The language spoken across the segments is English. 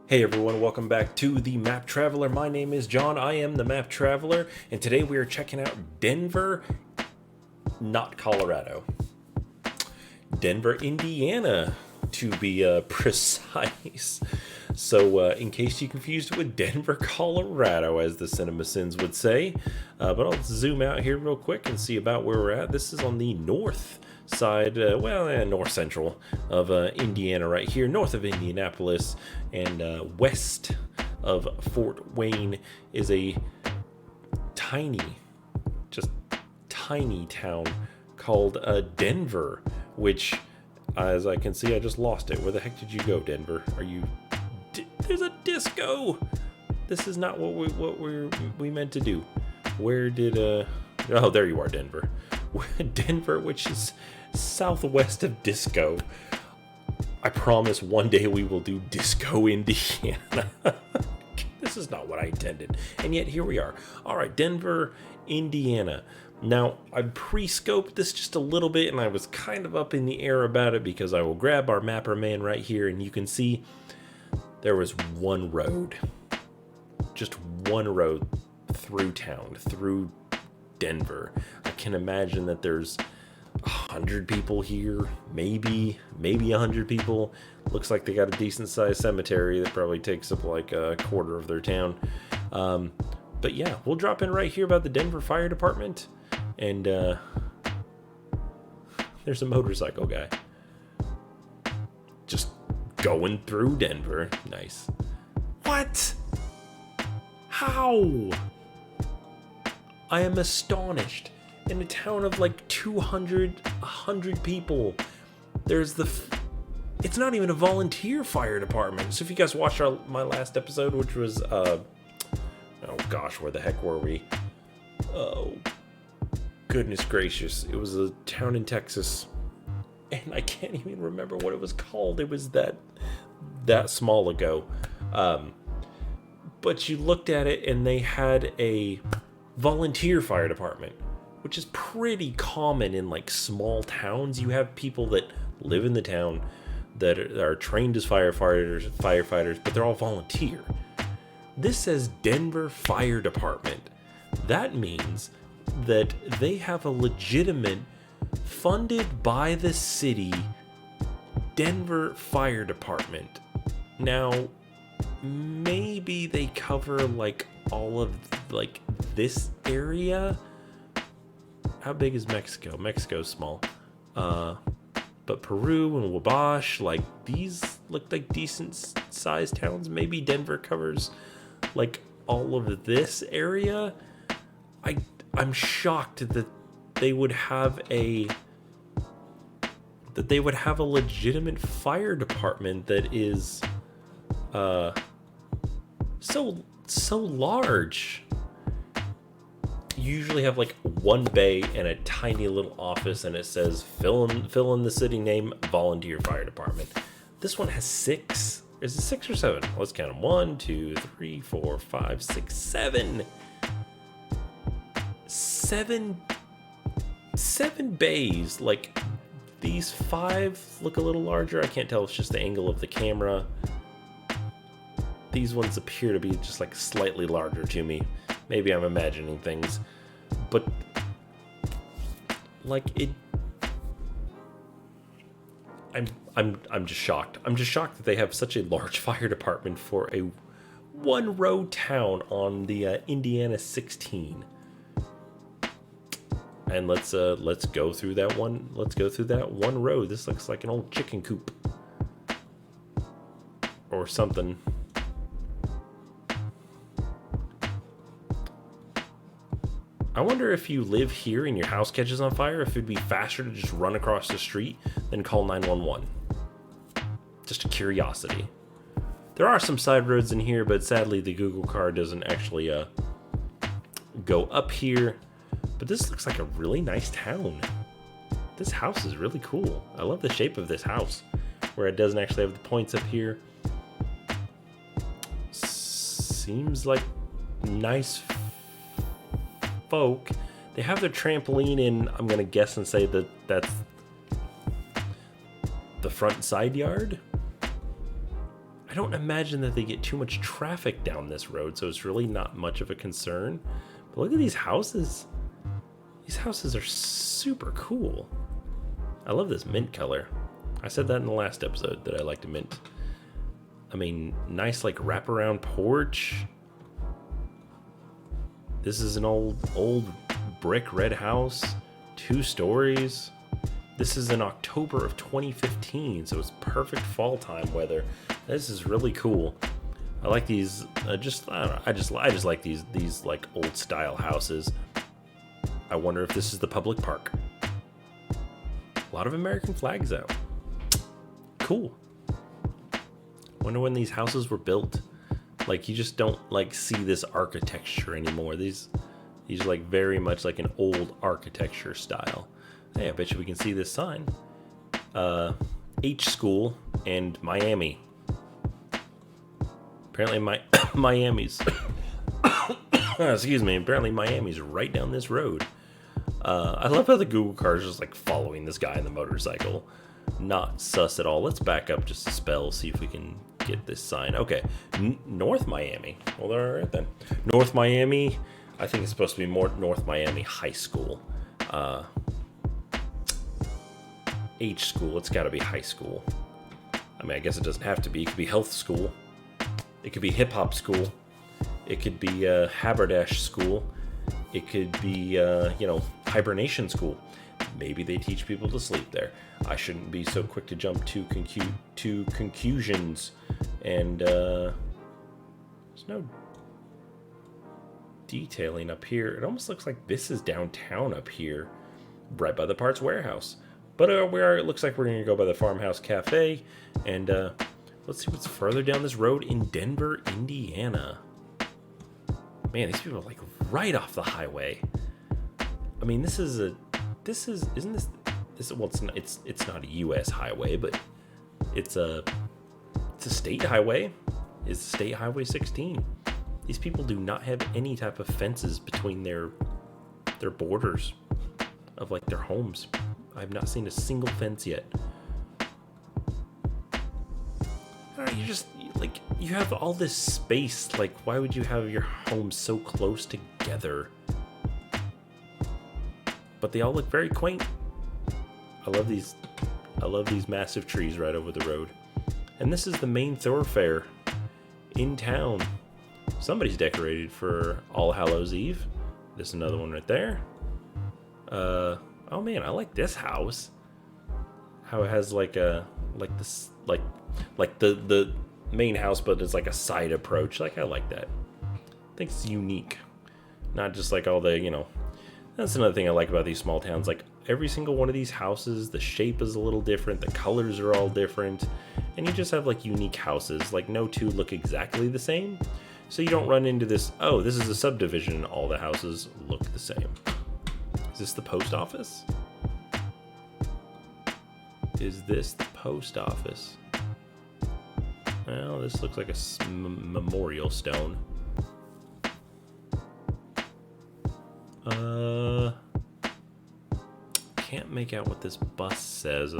Hey everyone, welcome back to the Map Traveler. My name is John, I am the Map Traveler, and today we are checking out Denver, not Colorado. Denver, Indiana, to be precise. So, in case you confused it with Denver, Colorado, as the CinemaSins would say. But I'll zoom out here real quick and see about where we're at. This is on the north side, north central of Indiana, right here, north of Indianapolis, and west of Fort Wayne is a tiny, just tiny town called Denver, which, as I can see, I just lost it. Where the heck did you go, Denver? Are you? There's a disco. This is not what we meant to do. Where did Oh, there you are, Denver. Denver, which is southwest of Disco. I promise one day we will do Disco, Indiana. This is not what I intended. And yet here we are. All right, Denver, Indiana. Now, I pre-scoped this just a little bit, and I was kind of up in the air about it because I will grab our mapper man right here, and you can see there was one road. Just one road through town, through Denver. I can imagine that there's 100 people here, maybe 100 people. Looks like they got a decent sized cemetery that probably takes up like a quarter of their town. But yeah, we'll drop in right here about the Denver Fire Department, and there's a motorcycle guy just going through Denver. Nice. What? How? I am astonished. In a town of like 200, 100 people, there's it's not even a volunteer fire department. So if you guys watched my last episode, which was, oh gosh, where the heck were we? Oh, goodness gracious. It was a town in Texas, and I can't even remember what it was called. It was that small ago. But you looked at it, and they had a volunteer fire department, which is pretty common in like small towns. You have people that live in the town that are trained as firefighters, but they're all volunteer. This says Denver Fire Department. That means that they have a legitimate, funded by the city, Denver Fire Department. Now, maybe they cover like all of like this area. How big is Mexico? Mexico's small. But Peru and Wabash, like these look like decent sized towns. Maybe Denver covers like all of this area. I'm shocked that they would have a legitimate fire department that is so large. You usually have like one bay and a tiny little office, and it says fill in the city name, volunteer fire department. This one has 6. Is it 6 or 7? Let's count them. 1, 2, 3, 4, 5, 6, 7. 7 bays. Like these 5 look a little larger. I can't tell if it's just the angle of the camera. These ones appear to be just like slightly larger to me. Maybe I'm imagining things, but like it, I'm just shocked. I'm just shocked that they have such a large fire department for a one road town on the Indiana 16. And let's go through that one. Let's go through that one road. This looks like an old chicken coop or something. I wonder if you live here and your house catches on fire, if it'd be faster to just run across the street than call 911. Just a curiosity. There are some side roads in here, but sadly the Google car doesn't actually go up here. But this looks like a really nice town. This house is really cool. I love the shape of this house, where it doesn't actually have the points up here. Seems like nice folk. They have their trampoline in, I'm gonna guess and say that that's the front side yard. I don't imagine that they get too much traffic down this road, so it's really not much of a concern. But look at these houses. These houses are super cool. I love this mint color. I said that in the last episode that I liked a mint. I mean, nice like wraparound porch. This is an old brick red house, 2 stories. This is in October of 2015, so it's perfect fall time weather. This is really cool. I like these. I just like these like old style houses. I wonder if this is the public park. A lot of American flags out. Cool. Wonder when these houses were built. Like, you just don't like see this architecture anymore. These are like very much like an old architecture style. Hey, I bet you we can see this sign. H School and Miami. Apparently Miami's excuse me, apparently Miami's right down this road. I love how the Google car is just like following this guy on the motorcycle. Not sus at all. Let's back up just a spell, see if we can get this sign. Okay, North Miami. Well, they're right then. North Miami. I think it's supposed to be more North Miami High School. H School. It's got to be high school. I mean, I guess it doesn't have to be. It could be health school. It could be hip hop school. It could be haberdash school. It could be hibernation school. Maybe they teach people to sleep there. I shouldn't be so quick to jump to conclusions. And there's no detailing up here. It almost looks like this is downtown up here, right by the parts warehouse. But it looks like we're going to go by the Farmhouse Cafe. And let's see what's further down this road in Denver, Indiana. Man, these people are like right off the highway. I mean, isn't this, well, it's not a U.S. highway, but it's a state highway. It's State Highway 16. These people do not have any type of fences between their borders of like their homes. I've not seen a single fence yet. You just like, you have all this space. Like, why would you have your homes so close together? But they all look very quaint. I love these massive trees right over the road. And this is the main thoroughfare in town. Somebody's decorated for All Hallows Eve. There's another one right there. Oh man, I like this house. How it has like the main house, but it's like a side approach. Like, I like that. I think it's unique. Not just like all the, that's another thing I like about these small towns. Like, every single one of these houses, the shape is a little different, the colors are all different, and you just have like unique houses. Like, no two look exactly the same. So you don't run into this, oh, this is a subdivision and all the houses look the same. Is this the post office? Is this the post office? Well, this looks like a memorial stone. Can't make out what this bus says.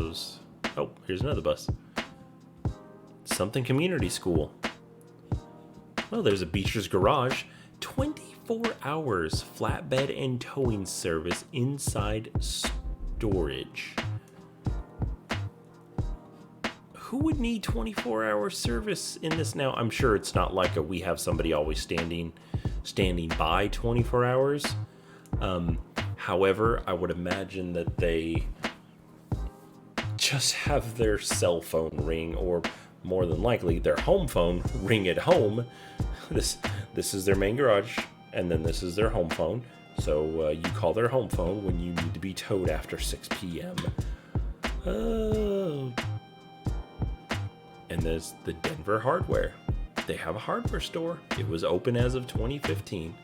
Oh, here's another bus. Something Community School. Oh, there's a Beecher's Garage. 24 hours flatbed and towing service inside storage. Who would need 24-hour service in this now? I'm sure it's not like we have somebody always standing by 24 hours. However, I would imagine that they just have their cell phone ring, or more than likely their home phone ring at home. This is their main garage, and then this is their home phone. So you call their home phone when you need to be towed after 6 p.m. Oh. And there's the Denver Hardware. They have a hardware store. It was open as of 2015.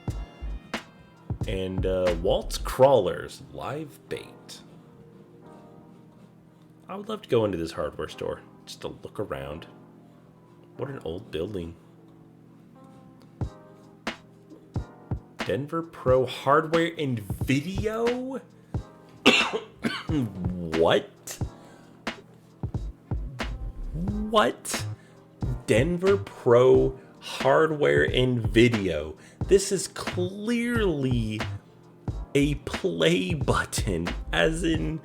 And Walt's Crawlers live bait. I would love to go into this hardware store just to look around. What an old building. Denver Pro Hardware and Video? What? Denver Pro hardware and video. This is clearly a play button, as in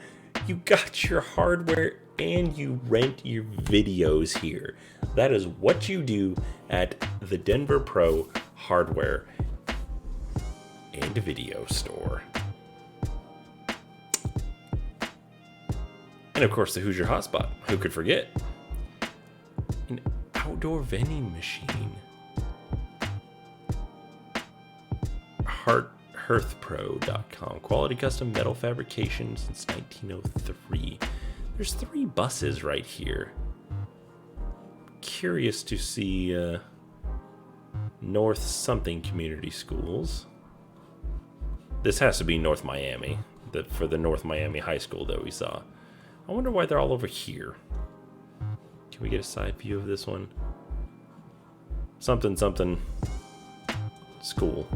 you got your hardware and you rent your videos here. That is what you do at the Denver Pro hardware and video store. And of course, the Hoosier Hotspot. Who could forget? An outdoor vending machine. Hearthpro.com. Quality custom metal fabrication since 1903. There's 3 buses right here. Curious to see North something community schools. This has to be North Miami. For the North Miami High School that we saw. I wonder why they're all over here. Can we get a side view of this one? Something school.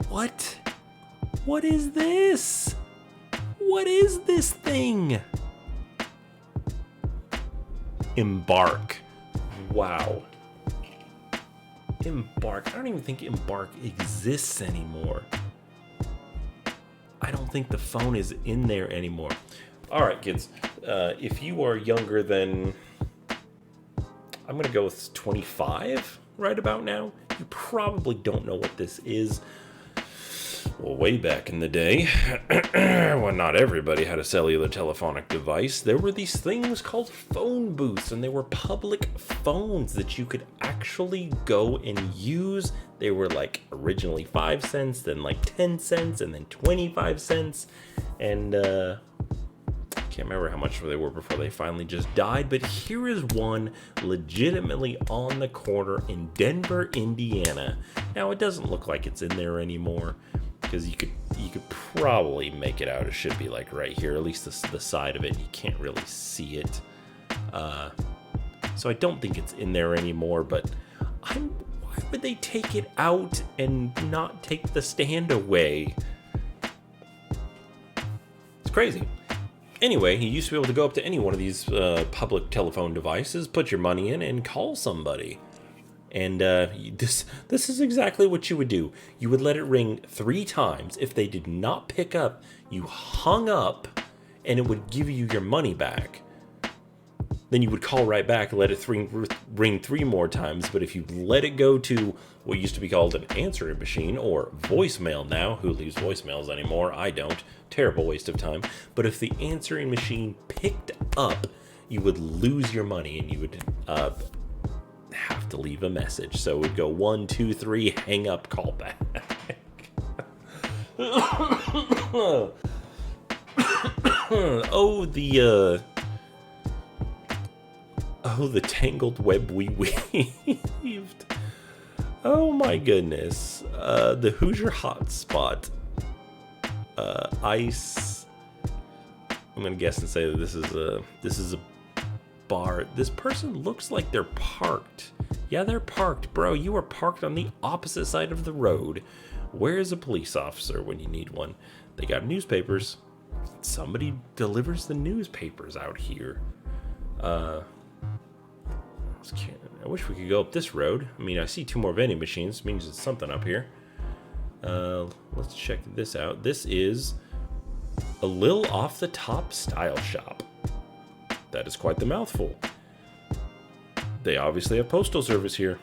What? What is this? What is this thing? Embark. Wow. Embark. I don't even think Embark exists anymore. I don't think the phone is in there anymore. All right, kids. If you are younger than, I'm going to go with 25 right about now, you probably don't know what this is. Well, way back in the day, when not everybody had a cellular telephonic device, there were these things called phone booths, and they were public phones that you could actually go and use. They were like originally 5 cents, then like 10 cents, and then 25 cents. And can't remember how much they were before they finally just died, but here is one legitimately on the corner in Denver, Indiana. Now, it doesn't look like it's in there anymore, because you could probably make it out. It should be like right here, at least the side of it. You can't really see it. So I don't think it's in there anymore, but why would they take it out and not take the stand away? It's crazy. Anyway, you used to be able to go up to any one of these public telephone devices, put your money in, and call somebody. And this is exactly what you would do. You would let it ring 3 times. If they did not pick up, you hung up, and it would give you your money back. Then you would call right back and let it ring 3 more times. But if you let it go to what used to be called an answering machine, or voicemail now, who leaves voicemails anymore? I don't. Terrible waste of time. But if the answering machine picked up, you would lose your money, and you would have to leave a message. So it would go 1, 2, 3, hang up, call back. The tangled web we weaved. Oh my goodness. The Hoosier Hotspot. Ice. I'm gonna guess and say that this is a bar. This person looks like they're parked. Yeah, they're parked, bro. You are parked on the opposite side of the road. Where's a police officer when you need one? They got newspapers. Somebody delivers the newspapers out here. I wish we could go up this road. I mean, I see 2 more vending machines. Means it's something up here. Let's check this out. This is a little off the top style shop. That is quite the mouthful. They obviously have postal service here.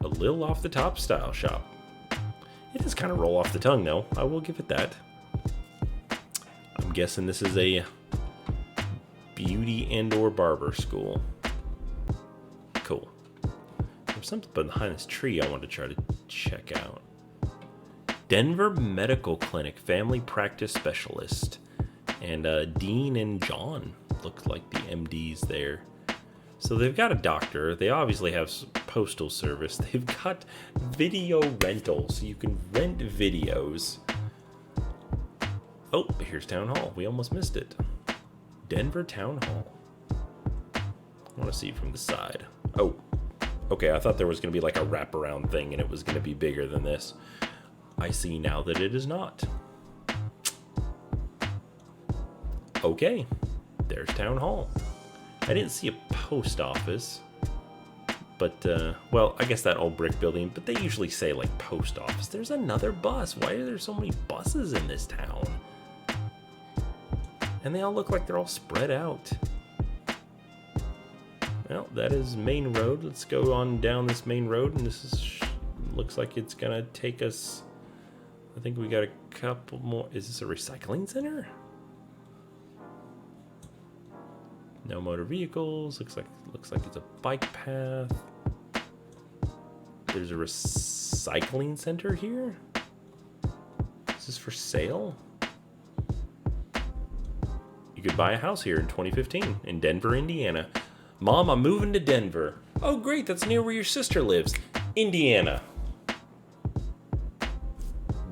A little off the top style shop. It does kind of roll off the tongue, though. I will give it that. I'm guessing this is a beauty and/or barber school. Cool. There's something behind this tree I want to try to check out. Denver Medical Clinic Family Practice Specialist. And Dean and John look like the MDs there. So they've got a doctor. They obviously have postal service. They've got video rental, so you can rent videos. Oh, here's Town Hall. We almost missed it. Denver Town Hall. I want to see from the side. Oh, okay. I thought there was going to be like a wraparound thing, and it was going to be bigger than this. I see now that it is not. Okay, there's Town Hall. I didn't see a post office. But, well, I guess that old brick building, but they usually say, like, post office. There's another bus. Why are there so many buses in this town? And they all look like they're all spread out. Well, that is main road. Let's go on down this main road, and this is looks like it's gonna take us. I think we got a couple more. Is this a recycling center? No motor vehicles. Looks like it's a bike path. There's a recycling center here. Is this for sale? You could buy a house here in 2015 in Denver, Indiana. Mom, I'm moving to Denver. Oh, great. That's near where your sister lives. Indiana.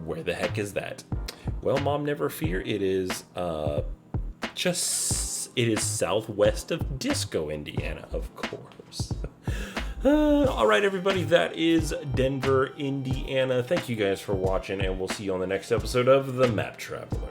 Where the heck is that? Well, Mom, never fear. It is southwest of Disco, Indiana, of course. All right, everybody. That is Denver, Indiana. Thank you guys for watching, and we'll see you on the next episode of The Map Traveler.